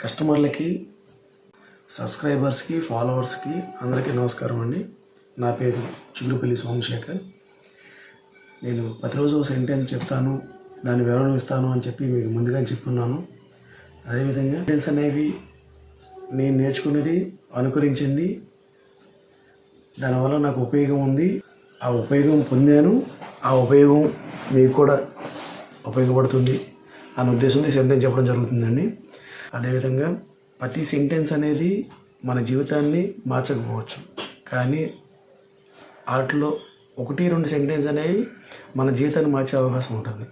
కస్టమర్లకి, సబ్స్క్రైబర్స్కి, ఫాలోవర్స్కి అందరికీ నమస్కారం అండి. నా పేరు చిగురుపల్లి సోమశేఖర్. నేను ప్రతిరోజు సెంటెన్స్ చెప్తాను, దాన్ని వివరణ ఇస్తాను అని చెప్పి మీకు ముందుగానే చెప్పుకున్నాను. అదేవిధంగా సెంటెన్స్ అనేవి నేను నేర్చుకున్నది, అనుకరించింది, దానివల్ల నాకు ఉపయోగం ఉంది, ఆ ఉపయోగం పొందాను, ఆ ఉపయోగం మీకు కూడా ఉపయోగపడుతుంది అనే ఉద్దేశంతో సెంటెన్స్ చెప్పడం జరుగుతుందండి. అదేవిధంగా ప్రతి సెంటెన్స్ అనేది మన జీవితాన్ని మార్చకపోవచ్చు, కానీ వాటిలో 1-2 సెంటెన్స్ అనేవి మన జీవితాన్ని మార్చే అవకాశం ఉంటుంది.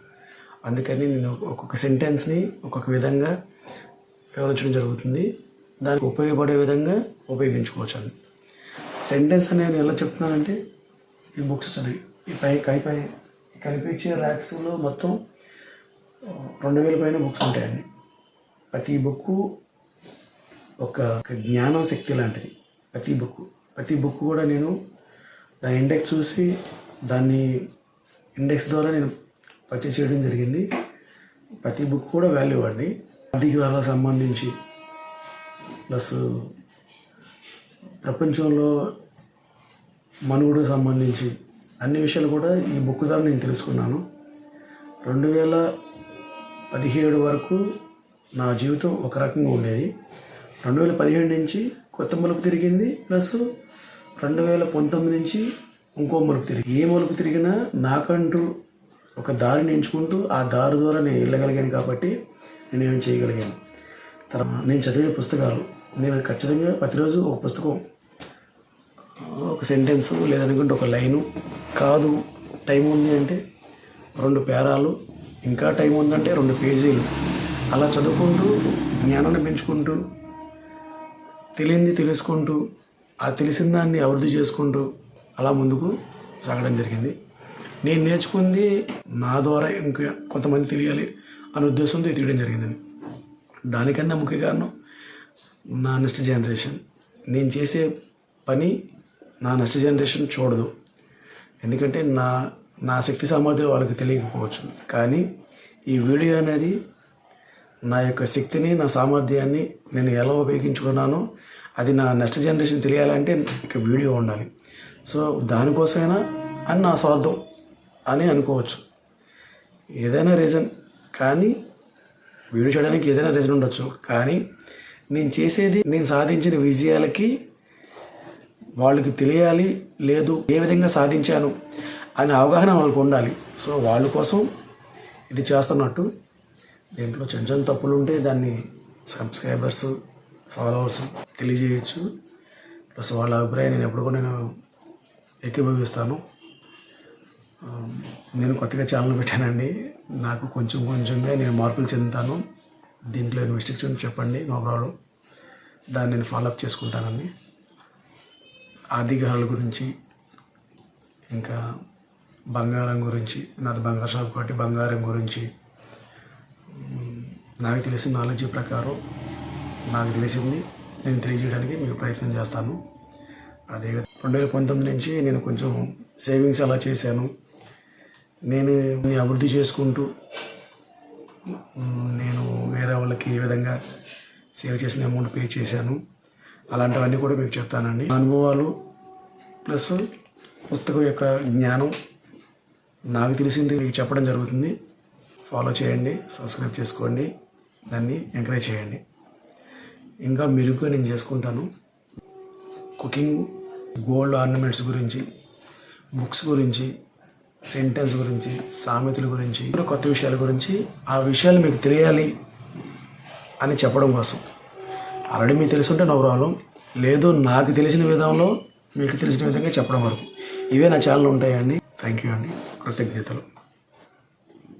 అందుకని నేను ఒక్కొక్క సెంటెన్స్ని ఒక్కొక్క విధంగా వివరించడం జరుగుతుంది. దానికి ఉపయోగపడే విధంగా ఉపయోగించుకోవచ్చు అండి. సెంటెన్స్ అనేది ఎలా చెప్తున్నానంటే, ఈ బుక్స్ చదివి ఈ కనిపించే ర్యాక్స్లో మొత్తం 2000 పైన బుక్స్ ఉంటాయండి. ప్రతి బుక్ ఒక జ్ఞానం శక్తి లాంటిది. ప్రతి బుక్ కూడా నేను దాని ఇండెక్స్ చూసి దాన్ని ఇండెక్స్ ద్వారా నేను పర్చేస్ చేయడం జరిగింది. ప్రతి బుక్ కూడా వాల్యూ అండి. ఆర్థిక వివరాలకు సంబంధించి ప్లస్ ప్రపంచంలో మనుగడకు సంబంధించి అన్ని విషయాలు కూడా ఈ బుక్ ద్వారా నేను తెలుసుకున్నాను. 2017 వరకు నా జీవితం ఒక రకంగా ఉండేది. 2017 నుంచి కొత్త మలుపు తిరిగింది, ప్లస్ 2019 నుంచి ఇంకో మలుపు తిరిగి. ఏ మలుపు తిరిగినా నాకంటూ ఒక దారిని ఎంచుకుంటూ ఆ దారి ద్వారా నేను వెళ్ళగలిగాను కాబట్టి నేను ఏం చేయగలిగాను. తర్వాత నేను చదివే పుస్తకాలు, నేను ఖచ్చితంగా ప్రతిరోజు ఒక పుస్తకం, ఒక సెంటెన్స్ లేదనుకుంటే ఒక లైను కాదు, టైం ఉంది అంటే 2 పేరాలు, ఇంకా టైం ఉందంటే 2 పేజీలు, అలా చదువుకుంటూ జ్ఞానాన్ని పెంచుకుంటూ తెలియంది తెలుసుకుంటూ ఆ తెలిసిన దాన్ని అభివృద్ధి చేసుకుంటూ అలా ముందుకు సాగడం జరిగింది. నేను నేర్చుకుంది నా ద్వారా ఇంకా కొంతమంది తెలియాలి అనే ఉద్దేశంతో తీయడం జరిగిందండి. దానికన్నా ముఖ్య కారణం నా నెక్స్ట్ జనరేషన్. నేను చేసే పని నా నెక్స్ట్ జనరేషన్ చూడదు. ఎందుకంటే నా శక్తి సామర్థ్యాలు వాళ్ళకి తెలియకపోవచ్చు, కానీ ఈ వీడియో అనేది నా యొక్క శక్తిని, నా సామర్థ్యాన్ని నేను ఎలా ఉపయోగించుకున్నానో అది నా నెక్స్ట్ జనరేషన్ తెలియాలంటే ఇక వీడియో ఉండాలి. సో దానికోసమైనా అని నా స్వార్థం అని అనుకోవచ్చు. ఏదైనా రీజన్, కానీ వీడియో చేయడానికి ఏదైనా రీజన్ ఉండొచ్చు, కానీ నేను చేసేది నేను సాధించిన విజయాలకి వాళ్ళకి తెలియాలి, లేదు ఏ విధంగా సాధించాను అనే అవగాహన వాళ్ళకు ఉండాలి. సో వాళ్ళ కోసం ఇది చేస్తున్నట్టు. దీంట్లో చిన్న చిన్న తప్పులు ఉంటే దాన్ని సబ్స్క్రైబర్స్, ఫాలోవర్స్ తెలియజేయచ్చు. ప్లస్ వాళ్ళ అభిప్రాయం నేను ఎప్పుడు కూడా నేను ఏకీభవిస్తాను. నేను కొత్తగా ఛానల్ పెట్టానండి, నాకు కొంచెంగా నేను మార్పులు చెందుతాను. దీంట్లో మిస్టేక్స్ చెప్పండి, నో ప్రాబ్లం, దాన్ని నేను ఫాలోఅప్ చేసుకుంటానండి. ఆర్థికాల గురించి, ఇంకా బంగారం గురించి, నాది బంగారు షాప్ కాబట్టి బంగారం గురించి నాకు తెలిసిన నాలెడ్జ్ ప్రకారం నాకు తెలిసింది నేను తెలియజేయడానికి మీకు ప్రయత్నం చేస్తాను. అదే 2019 నుంచి నేను కొంచెం సేవింగ్స్ అలా చేశాను. నేను అభివృద్ధి చేసుకుంటూ నేను వేరే వాళ్ళకి ఏ విధంగా సేవ్ చేసిన అమౌంట్ పే చేశాను, అలాంటివన్నీ కూడా మీకు చెప్తానండి. అనుభవాలు ప్లస్ పుస్తకం యొక్క జ్ఞానం నాకు తెలిసింది మీకు చెప్పడం జరుగుతుంది. ఫాలో చేయండి, సబ్స్క్రైబ్ చేసుకోండి, దాన్ని ఎంకరేజ్ చేయండి. ఇంకా మెరుగుగా నేను చేసుకుంటాను. కుకింగ్, గోల్డ్ ఆర్నమెంట్స్ గురించి, బుక్స్ గురించి, సెంటెన్స్ గురించి, సామెతల గురించి, కొత్త విషయాల గురించి, ఆ విషయాలు మీకు తెలియాలి అని చెప్పడం కోసం. ఆల్రెడీ మీకు తెలుసుంటే నో ప్రాబ్లం, లేదు నాకు తెలిసిన విధంలో మీకు తెలిసిన విధంగా చెప్పడం వరకు. ఇవే నా ఛానల్ ఉంటాయండి. థ్యాంక్ యూ అండి, కృతజ్ఞతలు.